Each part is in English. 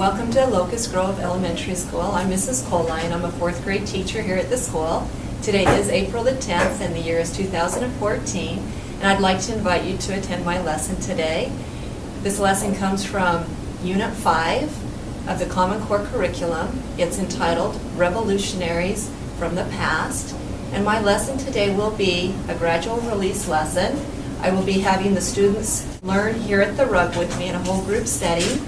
welcome to Locust Grove Elementary School. I'm Mrs. Colline. I'm a fourth grade teacher here at the school. Today is April the 10th and the year is 2014, and I'd like to invite you to attend my lesson today. This lesson comes from Unit 5 of the Common Core curriculum. It's entitled Revolutionaries from the Past, and my lesson today will be a gradual release lesson. I will be having the students learn here at the rug with me in a whole group setting.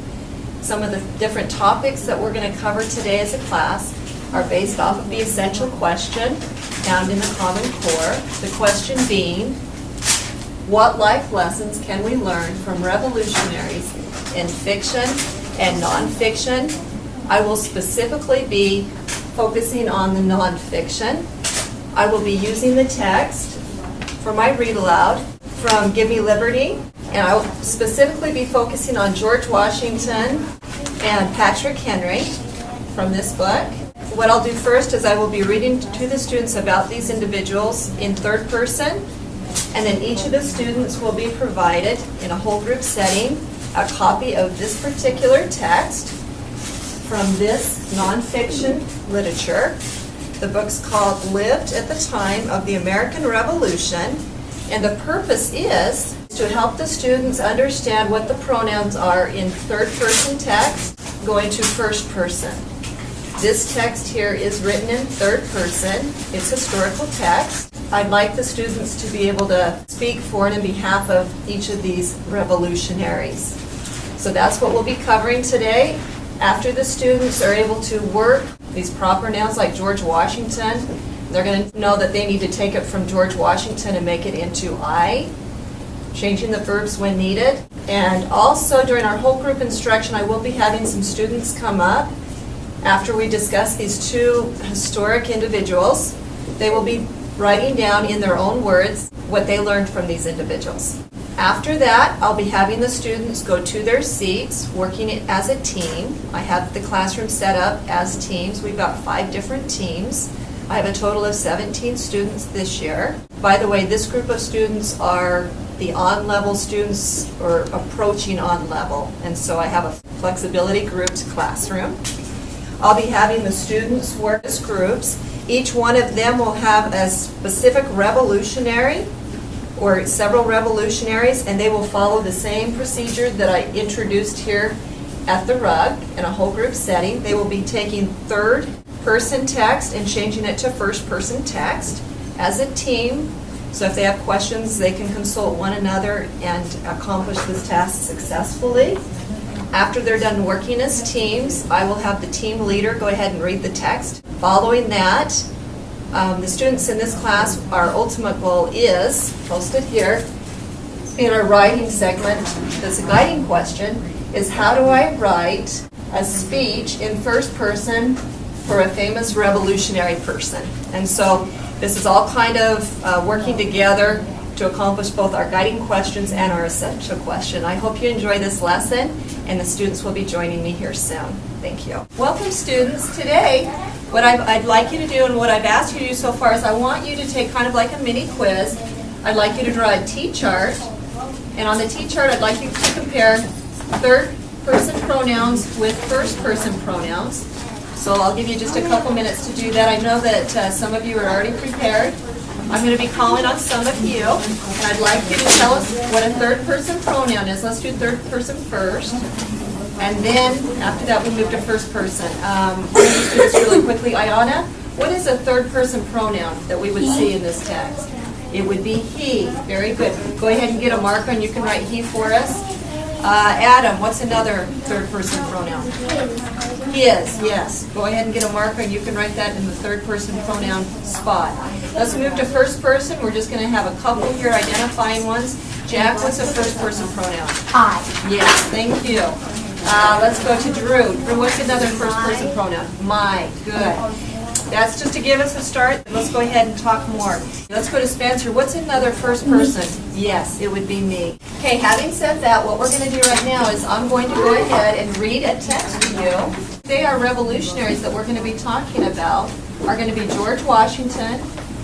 Some of the different topics that we're going to cover today as a class are based off of the essential question found in the Common Core. The question being, what life lessons can we learn from revolutionaries in fiction and nonfiction? I will specifically be focusing on the nonfiction. I will be using the text for my read aloud from Give Me Liberty, and I will specifically be focusing on George Washington and Patrick Henry from this book. What I'll do first is I will be reading to the students about these individuals in third person, and then each of the students will be provided in a whole group setting a copy of this particular text from this nonfiction literature. The book's called Lived at the Time of the American Revolution, and the purpose is to help the students understand what the pronouns are in third person text going to first person. This text here is written in third person. It's historical text. I'd like the students to be able to speak for and in behalf of each of these revolutionaries. So that's what we'll be covering today. After the students are able to work these proper nouns like George Washington, they're going to know that they need to take it from George Washington and make it into I, changing the verbs when needed. And also during our whole group instruction, I will be having some students come up after we discuss these two historic individuals. They will be writing down in their own words what they learned from these individuals. After that, I'll be having the students go to their seats, working it as a team. I have the classroom set up as teams. We've got 5 different teams. I have a total of 17 students this year. By the way, this group of students are the on-level students, or approaching on-level, and so I have a flexibility grouped classroom. I'll be having the students work as groups. Each one of them will have a specific revolutionary or several revolutionaries, and they will follow the same procedure that I introduced here at the rug in a whole group setting. They will be taking third person text and changing it to first person text as a team. So if they have questions, they can consult one another and accomplish this task successfully. After they're done working as teams, I will have the team leader go ahead and read the text. Following that, the students in this class, our ultimate goal is, posted here in our writing segment, this guiding question, is how do I write a speech in first person for a famous revolutionary person? And so this is all kind of working together to accomplish both our guiding questions and our essential question. I hope you enjoy this lesson, and the students will be joining me here soon. Thank you. Welcome, students. Today, what I'd like you to do and what I've asked you to do so far is I want you to take kind of like a mini quiz. I'd like you to draw a T-chart, and on the T-chart I'd like you to compare third-person pronouns with first-person pronouns. So I'll give you just a couple minutes to do that. I know that some of you are already prepared. I'm going to be calling on some of you, and I'd like you to tell us what a third-person pronoun is. Let's do third person first, and then after that we move to first person. I'm going to do this really quickly. Ayana, what is a third-person pronoun that we would see in this text? It would be he. Very good. Go ahead and get a marker, and you can write he for us. Adam, what's another third-person pronoun? His, yes. Go ahead and get a marker, and you can write that in the third-person pronoun spot. Let's move to first person. We're just going to have a couple here identifying ones. Jack, what's a first-person pronoun? I. Yes, thank you. Let's go to Drew. Drew, what's another first-person pronoun? My. Good. That's just to give us a start. Let's go ahead and talk more. Let's go to Spencer. What's another first person? Yes, it would be me. Okay, having said that, what we're going to do right now is I'm going to go ahead and read a text to you. They are revolutionaries that we're going to be talking about are going to be George Washington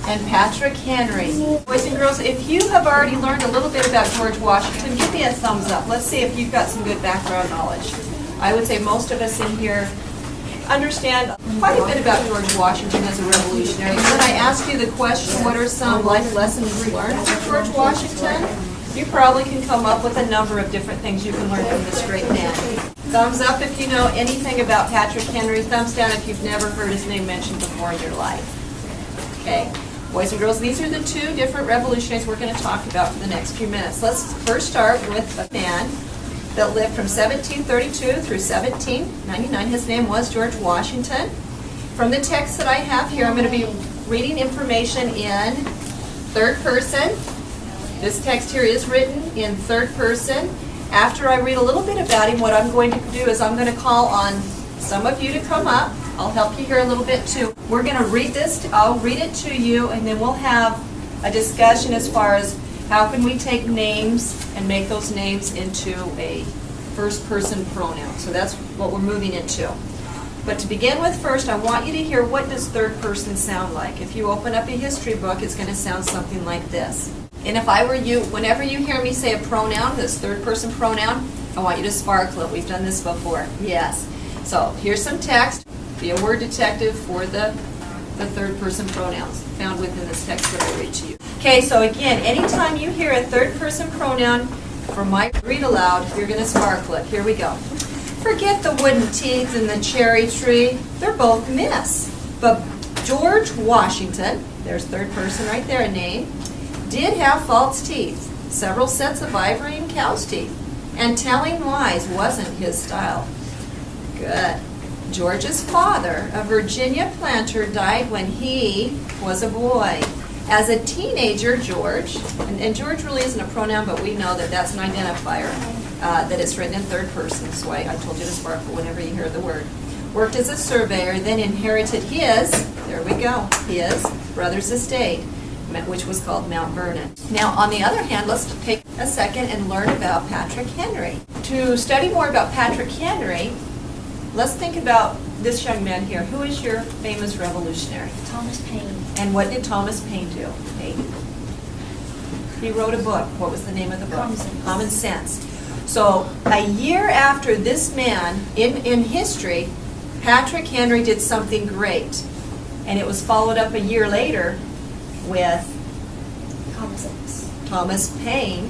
and Patrick Henry. Boys and girls, if you have already learned a little bit about George Washington, give me a thumbs up. Let's see if you've got some good background knowledge. I would say most of us in here understand quite a bit about George Washington as a revolutionary. When I ask you the question, what are some life lessons learned from George Washington? You probably can come up with a number of different things you can learn from this great man. Thumbs up if you know anything about Patrick Henry. Thumbs down if you've never heard his name mentioned before in your life. Okay. Boys and girls, these are the two different revolutionaries we're going to talk about for the next few minutes. Let's first start with a man that lived from 1732 through 1799. His name was George Washington. From the text that I have here, I'm going to be reading information in third person. This text here is written in third person. After I read a little bit about him, what I'm going to do is I'm going to call on some of you to come up. I'll help you here a little bit too. We're going to read this. I'll read it to you, and then we'll have a discussion as far as how can we take names and make those names into a first-person pronoun. So that's what we're moving into. But to begin with first, I want you to hear what does third person sound like. If you open up a history book, it's going to sound something like this. And if I were you, whenever you hear me say a pronoun, this third-person pronoun, I want you to sparkle it. We've done this before. Yes. So here's some text. Be a word detective for the third-person pronouns found within this text that I read to you. Okay, so again, anytime you hear a third-person pronoun from my read aloud, you're going to sparkle it. Here we go. Forget the wooden teeth and the cherry tree. They're both myths. But George Washington, there's third person right there, a name, did have false teeth, several sets of ivory and cow's teeth, and telling lies wasn't his style. Good. George's father, a Virginia planter, died when he was a boy. As a teenager, George, and George really isn't a pronoun, but we know that that's an identifier, that it's written in third person. So I told you to sparkle whenever you hear the word. Worked as a surveyor, then inherited his, there we go, his brother's estate, which was called Mount Vernon. Now, on the other hand, let's take a second and learn about Patrick Henry. To study more about Patrick Henry, let's think about this young man here. Who is your famous revolutionary? Thomas Paine. And what did Thomas Paine do? He wrote a book. What was the name of the book? Common Sense. So a year after this man in history, Patrick Henry did something great. And it was followed up a year later with Thomas Paine,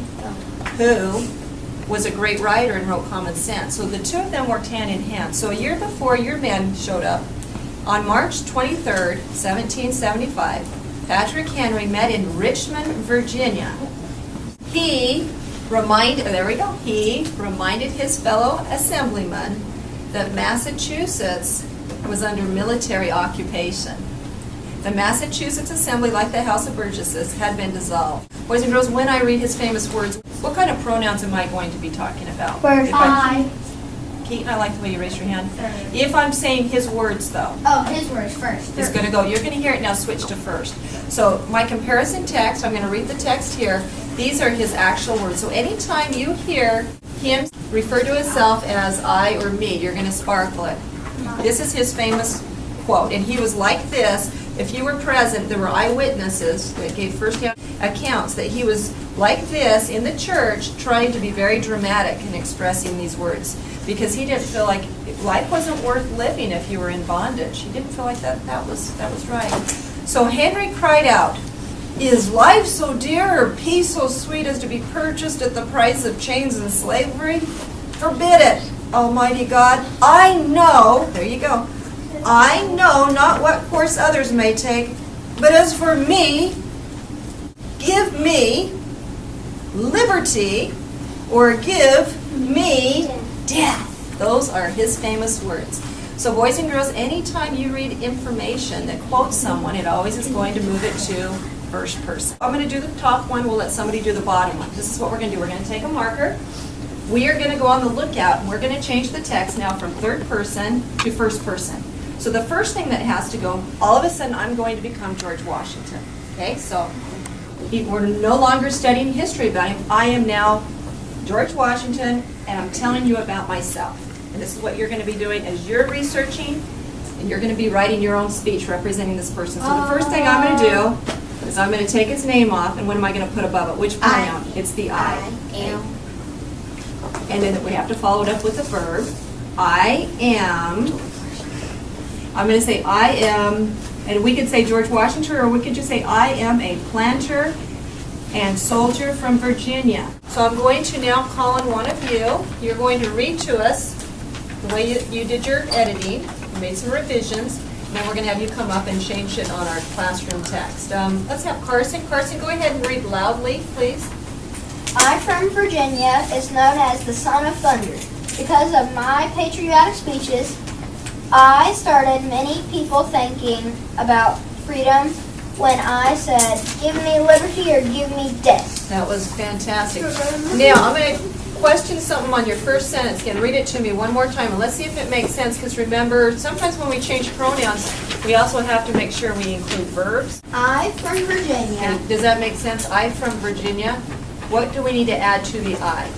who was a great writer and wrote Common Sense. So the two of them worked hand in hand. So a year before your man showed up, on March 23rd, 1775, Patrick Henry met in Richmond, Virginia. He reminded his fellow assemblymen that Massachusetts was under military occupation. The Massachusetts Assembly, like the House of Burgesses, had been dissolved. Boys and girls, when I read his famous words, what kind of pronouns am I going to be talking about? First. Keaton, I like the way you raise your hand. If I'm saying his words, though. Oh, his words first. It's going to go. You're going to hear it now. Switch to first. So my comparison text, I'm going to read the text here. These are his actual words. So anytime you hear him refer to himself as I or me, you're going to sparkle it. This is his famous quote. And he was like this. If you were present, there were eyewitnesses that gave first-hand accounts that he was like this in the church, trying to be very dramatic in expressing these words, because he didn't feel like life wasn't worth living if you were in bondage. He didn't feel like that was right. So Henry cried out, "Is life so dear, or peace so sweet as to be purchased at the price of chains and slavery? Forbid it, Almighty God. I know," there you go, "I know not what course others may take, but as for me, give me liberty, or give me death." Those are his famous words. So boys and girls, anytime you read information that quotes someone, it always is going to move it to first person. I'm going to do the top one. We'll let somebody do the bottom one. This is what we're going to do. We're going to take a marker. We are going to go on the lookout, and we're going to change the text now from third person to first person. So the first thing that has to go, all of a sudden I'm going to become George Washington. Okay, so we're no longer studying history about him. I am now George Washington, and I'm telling you about myself. And this is what you're going to be doing as you're researching, and you're going to be writing your own speech representing this person. So the first thing I'm going to do is I'm going to take its name off, and what am I going to put above it? Which pronoun? It's the I. Am. And then we have to follow it up with a verb. I am, I'm going to say I am, and we could say George Washington, or we could just say I am a planter and soldier from Virginia. So I'm going to now call on one of you. You're going to read to us the way you did your editing. You made some revisions. And then we're going to have you come up and change it on our classroom text. Let's have Carson. Carson, go ahead and read loudly, please. I from Virginia is known as the son of thunder. Because of my patriotic speeches, I started many people thinking about freedom when I said, give me liberty or give me death. That was fantastic. Now, I'm going to question something on your first sentence. Again, read it to me one more time, and let's see if it makes sense, because remember, sometimes when we change pronouns, we also have to make sure we include verbs. I from Virginia. And does that make sense? I from Virginia. What do we need to add to the I?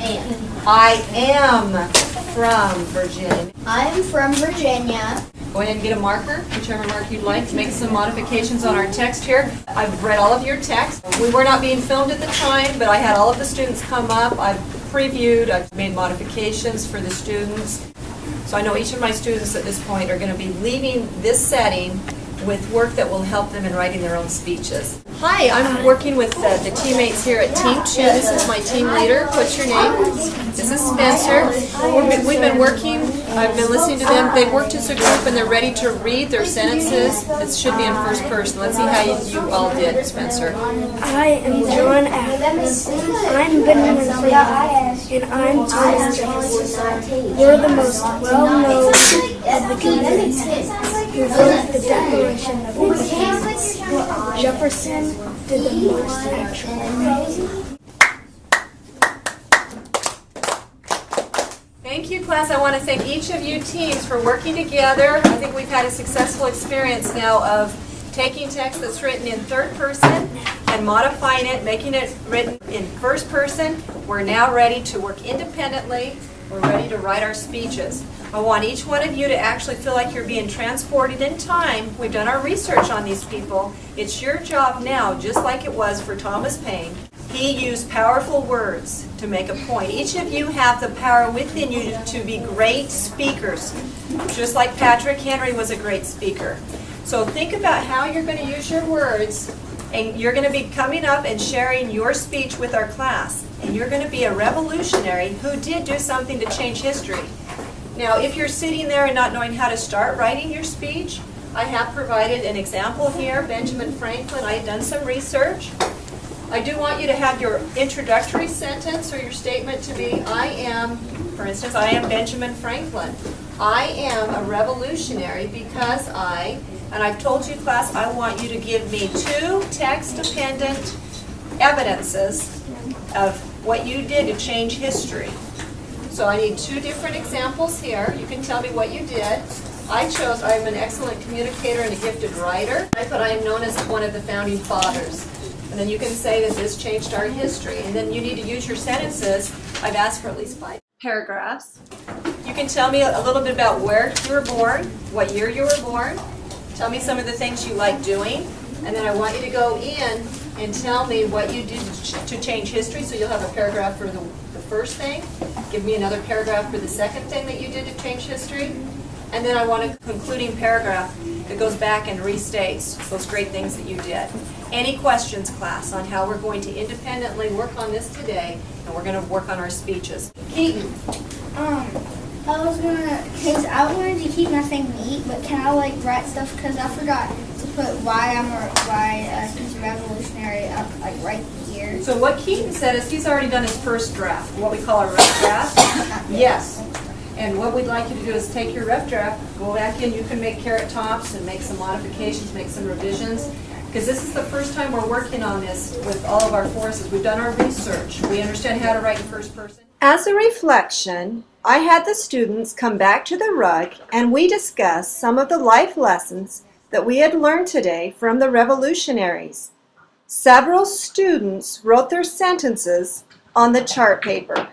Am. I am from Virginia. I am from Virginia. Go ahead and get a marker, whichever marker you'd like, to make some modifications on our text here. I've read all of your text. We were not being filmed at the time, but I had all of the students come up. I've previewed, I've made modifications for the students. So I know each of my students at this point are going to be leaving this setting with work that will help them in writing their own speeches. Hi, I'm working with the teammates here at Team 2. This is my team leader. What's your name? This is Spencer. We've been working, I've been listening to them. They've worked as a group and they're ready to read their sentences. It should be in first person. Let's see how you all did, Spencer. I am John Adams. I'm Benjamin Franklin, and I'm Thomas Jefferson. We're the most well-known advocates who wrote the Declaration of Independence. Jefferson did the most actual. Thank you, class. I want to thank each of you teams for working together. I think we've had a successful experience now of taking text that's written in third person and modifying it, making it written in first person. We're now ready to work independently. We're ready to write our speeches. I want each one of you to actually feel like you're being transported in time. We've done our research on these people. It's your job now, just like it was for Thomas Paine. He used powerful words to make a point. Each of you have the power within you to be great speakers, just like Patrick Henry was a great speaker. So think about how you're going to use your words, and you're going to be coming up and sharing your speech with our class. And you're going to be a revolutionary who did do something to change history. Now, if you're sitting there and not knowing how to start writing your speech, I have provided an example here, Benjamin Franklin. I had done some research. I do want you to have your introductory sentence or your statement to be, I am, for instance, I am Benjamin Franklin. I am a revolutionary because and I've told you, class, I want you to give me 2 text-dependent evidences of what you did to change history. So I need 2 different examples here. You can tell me what you did. I chose, I'm an excellent communicator and a gifted writer. I put, I am known as one of the founding fathers. And then you can say that this changed our history. And then you need to use your sentences. I've asked for at least 5 paragraphs. You can tell me a little bit about where you were born, what year you were born. Tell me some of the things you like doing. And then I want you to go in and tell me what you did to change history. So you'll have a paragraph for the first thing. Give me another paragraph for the second thing that you did to change history. And then I want a concluding paragraph that goes back and restates those great things that you did. Any questions, class, on how we're going to independently work on this today, and we're going to work on our speeches? Keaton. I wanted to keep nothing neat, but can I write stuff, because I forgot to put why he's a revolutionary up right here. So what Keaton said is he's already done his first draft, what we call a rough draft. Yes. And what we'd like you to do is take your rough draft, go back in, you can make carrot tops and make some modifications, make some revisions, because this is the first time we're working on this with all of our forces. We've done our research. We understand how to write in first person. As a reflection, I had the students come back to the rug and we discussed some of the life lessons that we had learned today from the Revolutionaries. Several students wrote their sentences on the chart paper.